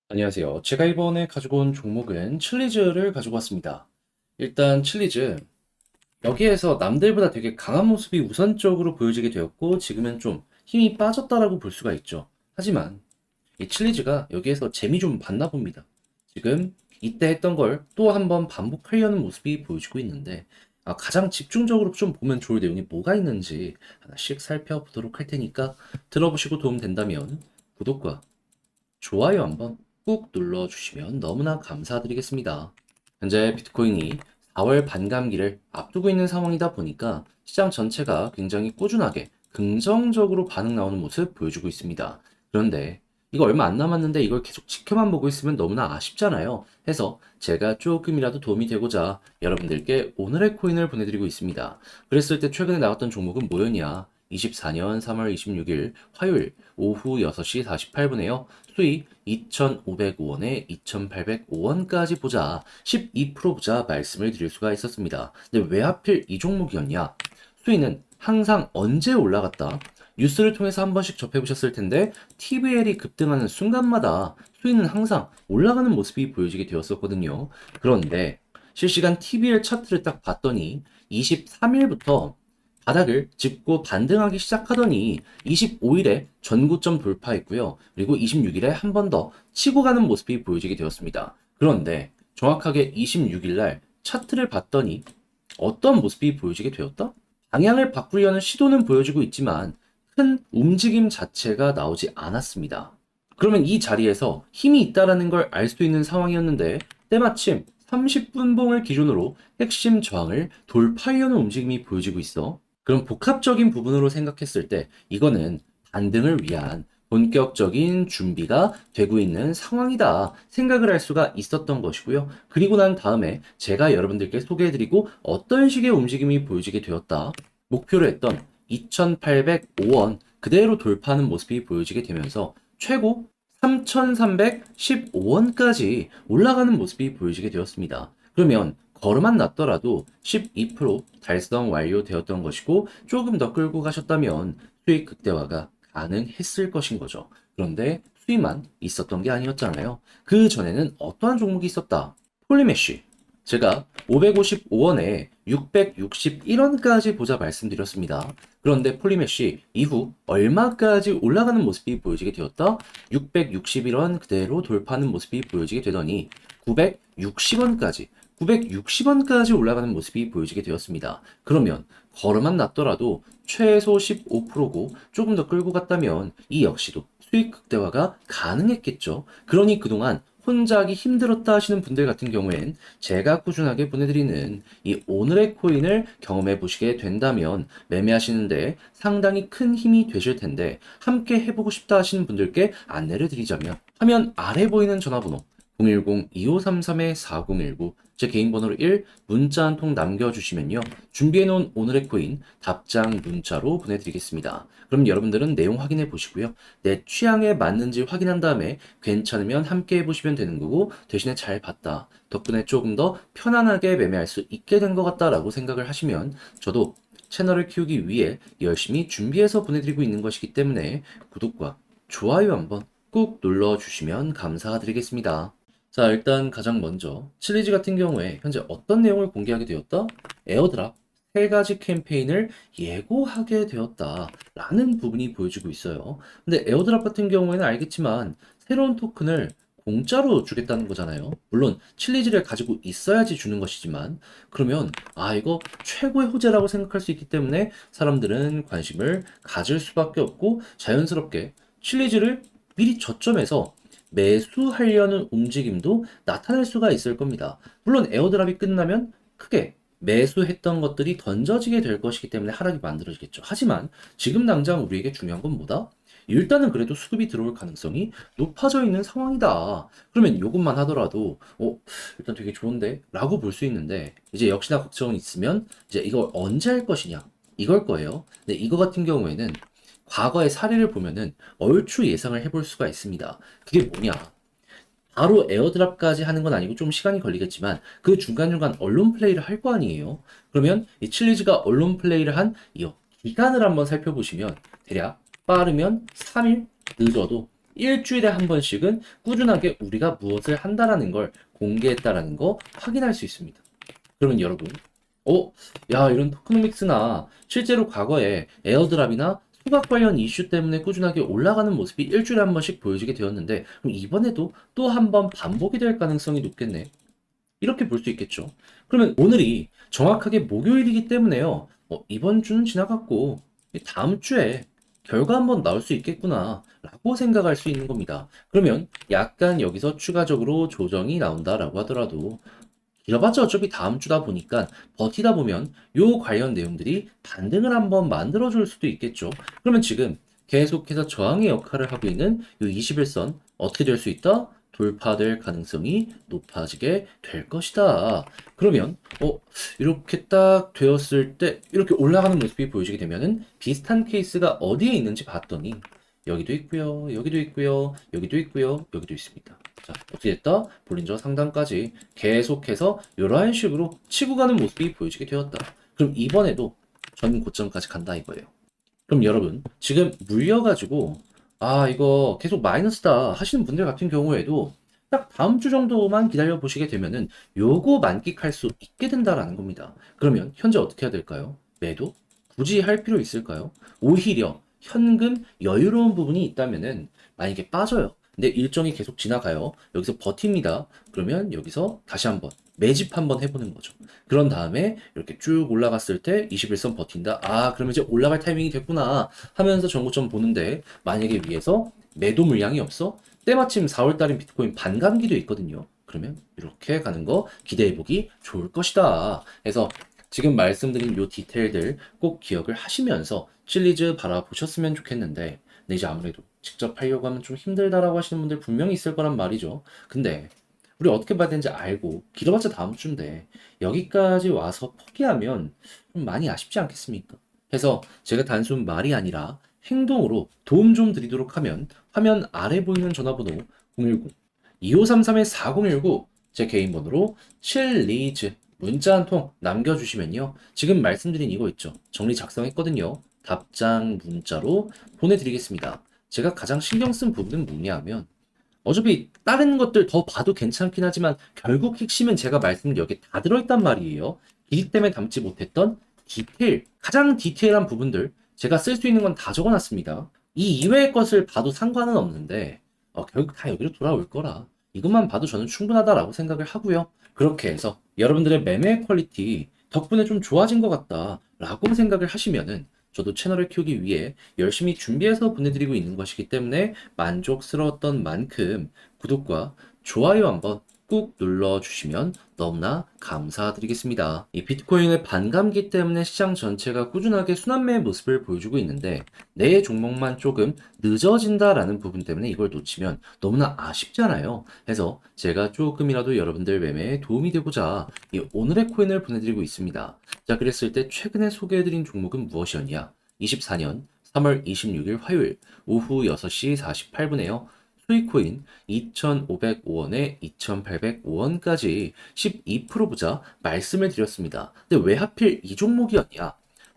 안녕하세요. 제가 이번에 가지고 온 종목은 칠리즈를 가지고 왔습니다. 일단 칠리즈, 여기에서 남들보다 되게 강한 모습이 우선적으로 보여지게 되었고, 지금은 좀 힘이 빠졌다라고 볼 수가 있죠. 하지만 이 칠리즈가 여기에서 재미 좀 봤나 봅니다. 지금 이때 했던 걸 또 한번 반복하려는 모습이 보여지고 있는데, 가장 집중적으로 좀 보면 좋을 내용이 뭐가 있는지 하나씩 살펴보도록 할 테니까 들어보시고 도움 된다면 구독과 좋아요 한번 꾹 눌러주시면 너무나 감사드리겠습니다. 현재 비트코인이 4월 반감기를 앞두고 있는 상황이다 보니까 시장 전체가 굉장히 꾸준하게 긍정적으로 반응 나오는 모습 보여주고 있습니다. 그런데 이거 얼마 안 남았는데 이걸 계속 지켜만 보고 있으면 너무나 아쉽잖아요. 해서 제가 조금이라도 도움이 되고자 여러분들께 오늘의 코인을 보내드리고 있습니다. 그랬을 때 최근에 나왔던 종목은 뭐였냐? 24년 3월 26일 화요일 오후 6시 48분에요. 수익 2,505원에 2,805원까지 보자. 12% 보자 말씀을 드릴 수가 있었습니다. 근데 왜 하필 이 종목이었냐? 수익은 항상 언제 올라갔다? 뉴스를 통해서 한 번씩 접해보셨을 텐데 TVL이 급등하는 순간마다 수익은 항상 올라가는 모습이 보여지게 되었었거든요. 그런데 실시간 TVL 차트를 딱 봤더니 23일부터 바닥을 짚고 반등하기 시작하더니 25일에 전고점 돌파했고요. 그리고 26일에 한 번 더 치고 가는 모습이 보여지게 되었습니다. 그런데 정확하게 26일 날 차트를 봤더니 어떤 모습이 보여지게 되었다? 방향을 바꾸려는 시도는 보여지고 있지만 큰 움직임 자체가 나오지 않았습니다. 그러면 이 자리에서 힘이 있다라는 걸 알 수 있는 상황이었는데 때마침 30분봉을 기준으로 핵심 저항을 돌파하려는 움직임이 보여지고 있어. 그럼 복합적인 부분으로 생각했을 때 이거는 반등을 위한 본격적인 준비가 되고 있는 상황이다 생각을 할 수가 있었던 것이고요. 그리고 난 다음에 제가 여러분들께 소개해드리고 어떤 식의 움직임이 보여지게 되었다. 목표로 했던 2,805원 그대로 돌파하는 모습이 보여지게 되면서 최고 3,315원까지 올라가는 모습이 보여지게 되었습니다. 그러면 걸음만 났더라도 12% 달성 완료되었던 것이고 조금 더 끌고 가셨다면 수익 극대화가 가능했을 것인 거죠. 그런데 수익만 있었던 게 아니었잖아요. 그 전에는 어떠한 종목이 있었다? 폴리메쉬. 제가 555원에 661원까지 보자 말씀드렸습니다. 그런데 폴리메쉬 이후 얼마까지 올라가는 모습이 보여지게 되었다? 661원 그대로 돌파하는 모습이 보여지게 되더니 960원까지 960원까지 올라가는 모습이 보여지게 되었습니다. 그러면 걸음만 났더라도 최소 15%고 조금 더 끌고 갔다면 이 역시도 수익 극대화가 가능했겠죠. 그러니 그동안 혼자 하기 힘들었다 하시는 분들 같은 경우엔 제가 꾸준하게 보내드리는 이 오늘의 코인을 경험해 보시게 된다면 매매하시는데 상당히 큰 힘이 되실 텐데 함께 해보고 싶다 하시는 분들께 안내를 드리자면 화면 아래 보이는 전화번호 010-2533-4019 제 개인 번호로 1 문자 한 통 남겨주시면요. 준비해놓은 오늘의 코인 답장 문자로 보내드리겠습니다. 그럼 여러분들은 내용 확인해 보시고요. 내 취향에 맞는지 확인한 다음에 괜찮으면 함께 해보시면 되는 거고 대신에 잘 봤다. 덕분에 조금 더 편안하게 매매할 수 있게 된 것 같다라고 생각을 하시면 저도 채널을 키우기 위해 열심히 준비해서 보내드리고 있는 것이기 때문에 구독과 좋아요 한번 꾹 눌러주시면 감사드리겠습니다. 자, 일단 가장 먼저 칠리지 같은 경우에 현재 어떤 내용을 공개하게 되었다? 에어드랍 3가지 캠페인을 예고하게 되었다라는 부분이 보여지고 있어요. 근데 에어드랍 같은 경우에는 알겠지만 새로운 토큰을 공짜로 주겠다는 거잖아요. 물론 칠리지를 가지고 있어야지 주는 것이지만 그러면 이거 최고의 호재라고 생각할 수 있기 때문에 사람들은 관심을 가질 수밖에 없고 자연스럽게 칠리지를 미리 저점에서 매수하려는 움직임도 나타날 수가 있을 겁니다. 물론 에어드랍이 끝나면 크게 매수했던 것들이 던져지게 될 것이기 때문에 하락이 만들어지겠죠. 하지만 지금 당장 우리에게 중요한 건 뭐다? 일단은 그래도 수급이 들어올 가능성이 높아져 있는 상황이다. 그러면 이것만 하더라도 일단 되게 좋은데? 라고 볼 수 있는데 이제 역시나 걱정이 있으면 이제 이걸 언제 할 것이냐? 이걸 거예요. 근데 이거 같은 경우에는 과거의 사례를 보면은 얼추 예상을 해볼 수가 있습니다. 그게 뭐냐? 바로 에어드랍까지 하는 건 아니고 좀 시간이 걸리겠지만 그 중간중간 언론 플레이를 할 거 아니에요. 그러면 이 칠리즈가 언론 플레이를 한 이 기간을 한번 살펴보시면 대략 빠르면 3일, 늦어도 일주일에 한 번씩은 꾸준하게 우리가 무엇을 한다라는 걸 공개했다라는 거 확인할 수 있습니다. 그러면 여러분, 야, 이런 토크노믹스나 실제로 과거에 에어드랍이나 수박 관련 이슈 때문에 꾸준하게 올라가는 모습이 일주일에 한 번씩 보여지게 되었는데, 그럼 이번에도 또 한 번 반복이 될 가능성이 높겠네. 이렇게 볼 수 있겠죠. 그러면 오늘이 정확하게 목요일이기 때문에요. 이번 주는 지나갔고, 다음 주에 결과 한번 나올 수 있겠구나, 라고 생각할 수 있는 겁니다. 그러면 약간 여기서 추가적으로 조정이 나온다라고 하더라도, 길어봤자 어차피 다음 주다 보니까 버티다 보면 요 관련 내용들이 반등을 한번 만들어줄 수도 있겠죠. 그러면 지금 계속해서 저항의 역할을 하고 있는 요 21선 어떻게 될 수 있다? 돌파될 가능성이 높아지게 될 것이다. 그러면 이렇게 딱 되었을 때 이렇게 올라가는 모습이 보여지게 되면은 비슷한 케이스가 어디에 있는지 봤더니 여기도 있고요, 여기도 있고요, 여기도 있고요, 여기도 있습니다. 자, 어떻게 됐다? 볼린저 상단까지 계속해서 이러한 식으로 치고 가는 모습이 보여지게 되었다. 그럼 이번에도 전 고점까지 간다 이거예요. 그럼 여러분, 지금 물려가지고 이거 계속 마이너스다 하시는 분들 같은 경우에도 딱 다음 주 정도만 기다려 보시게 되면은 요거 만끽할 수 있게 된다라는 겁니다. 그러면 현재 어떻게 해야 될까요? 매도? 굳이 할 필요 있을까요? 오히려 현금 여유로운 부분이 있다면은 만약에 빠져요. 근데 일정이 계속 지나가요. 여기서 버팁니다. 그러면 여기서 다시 한번 매집 한번 해보는 거죠. 그런 다음에 이렇게 쭉 올라갔을 때 21선 버틴다. 그러면 이제 올라갈 타이밍이 됐구나 하면서 전고점 보는데, 만약에 위에서 매도 물량이 없어? 때마침 4월달인 비트코인 반감기도 있거든요. 그러면 이렇게 가는 거 기대해보기 좋을 것이다. 그래서 지금 말씀드린 요 디테일들 꼭 기억을 하시면서 칠리즈 바라보셨으면 좋겠는데, 근데 이제 아무래도 직접 하려고 하면 좀 힘들다라고 하시는 분들 분명히 있을 거란 말이죠. 근데 우리 어떻게 봐야 되는지 알고 길어봤자 다음 주인데 여기까지 와서 포기하면 좀 많이 아쉽지 않겠습니까? 그래서 제가 단순 말이 아니라 행동으로 도움 좀 드리도록 하면, 화면 아래 보이는 전화번호 010-2533-4019 제 개인 번호로 칠리즈 문자 한 통 남겨주시면요, 지금 말씀드린 이거 있죠, 정리 작성했거든요, 답장 문자로 보내드리겠습니다. 제가 가장 신경 쓴 부분은 뭐냐 하면, 어차피 다른 것들 더 봐도 괜찮긴 하지만 결국 핵심은 제가 말씀드린 여기에 다 들어있단 말이에요. 이 때문에 담지 못했던 디테일, 가장 디테일한 부분들 제가 쓸 수 있는 건 다 적어놨습니다. 이 이외의 것을 봐도 상관은 없는데 결국 다 여기로 돌아올 거라 이것만 봐도 저는 충분하다라고 생각을 하고요. 그렇게 해서 여러분들의 매매 퀄리티 덕분에 좀 좋아진 것 같다라고 생각을 하시면은, 저도 채널을 키우기 위해 열심히 준비해서 보내드리고 있는 것이기 때문에 만족스러웠던 만큼 구독과 좋아요 한번 꾹 눌러주시면 너무나 감사드리겠습니다. 이 비트코인의 반감기 때문에 시장 전체가 꾸준하게 순환매의 모습을 보여주고 있는데, 내 종목만 조금 늦어진다라는 부분 때문에 이걸 놓치면 너무나 아쉽잖아요. 그래서 제가 조금이라도 여러분들 매매에 도움이 되고자 이 오늘의 코인을 보내드리고 있습니다. 자, 그랬을 때 최근에 소개해드린 종목은 무엇이었냐? 24년 3월 26일 화요일 오후 6시 48분에요. 수익코인 2,505원에 2,805원까지 12% 보자 말씀을 드렸습니다. 근데 왜 하필 이 종목이었냐?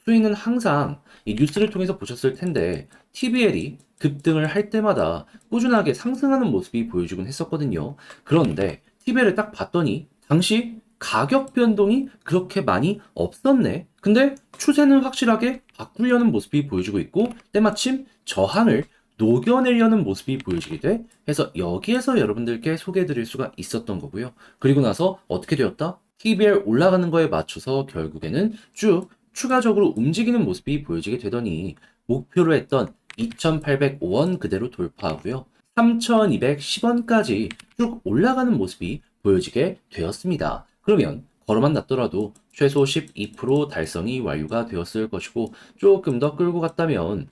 수익은 항상 이 뉴스를 통해서 보셨을 텐데 TBL이 급등을 할 때마다 꾸준하게 상승하는 모습이 보여주곤 했었거든요. 그런데 TBL을 딱 봤더니 당시 가격 변동이 그렇게 많이 없었네. 근데 추세는 확실하게 바꾸려는 모습이 보여주고 있고, 때마침 저항을 녹여내려는 모습이 보여지게 돼. 해서 여기에서 여러분들께 소개해드릴 수가 있었던 거고요. 그리고 나서 어떻게 되었다? TBL 올라가는 거에 맞춰서 결국에는 쭉 추가적으로 움직이는 모습이 보여지게 되더니, 목표로 했던 2,805원 그대로 돌파하고요, 3,210원까지 쭉 올라가는 모습이 보여지게 되었습니다. 그러면 걸어만 놨더라도 최소 12% 달성이 완료가 되었을 것이고, 조금 더 끌고 갔다면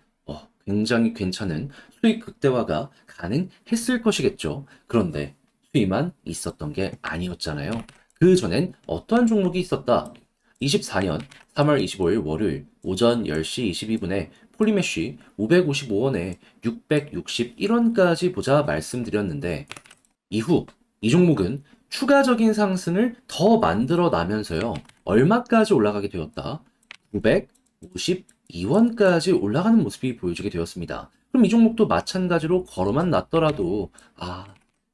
굉장히 괜찮은 수익 극대화가 가능했을 것이겠죠. 그런데 수익만 있었던 게 아니었잖아요. 그 전엔 어떠한 종목이 있었다? 24년 3월 25일 월요일 오전 10시 22분에 폴리메쉬 555원에 661원까지 보자 말씀드렸는데, 이후 이 종목은 추가적인 상승을 더 만들어 나면서요, 얼마까지 올라가게 되었다? 952원까지 올라가는 모습이 보여지게 되었습니다. 그럼 이 종목도 마찬가지로 걸어만 놨더라도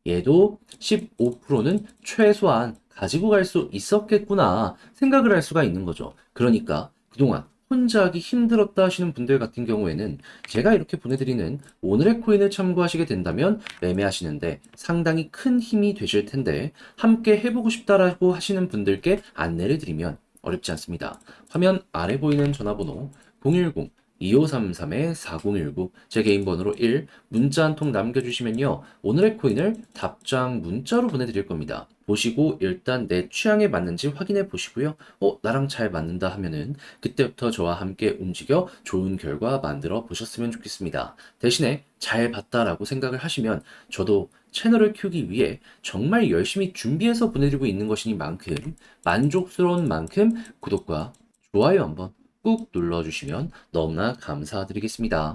얘도 15%는 최소한 가지고 갈 수 있었겠구나 생각을 할 수가 있는 거죠. 그러니까 그동안 혼자 하기 힘들었다 하시는 분들 같은 경우에는 제가 이렇게 보내드리는 오늘의 코인을 참고하시게 된다면 매매하시는데 상당히 큰 힘이 되실 텐데, 함께 해보고 싶다라고 하시는 분들께 안내를 드리면 어렵지 않습니다. 화면 아래 보이는 전화번호 010-2533-4019, 제 개인 번호로 1, 문자 한 통 남겨주시면요, 오늘의 코인을 답장 문자로 보내드릴 겁니다. 보시고 일단 내 취향에 맞는지 확인해 보시고요. 나랑 잘 맞는다 하면은 그때부터 저와 함께 움직여 좋은 결과 만들어 보셨으면 좋겠습니다. 대신에 잘 봤다라고 생각을 하시면 저도 채널을 키우기 위해 정말 열심히 준비해서 보내드리고 있는 것이니만큼, 만족스러운 만큼 구독과 좋아요 한번 꾹 눌러주시면 너무나 감사드리겠습니다.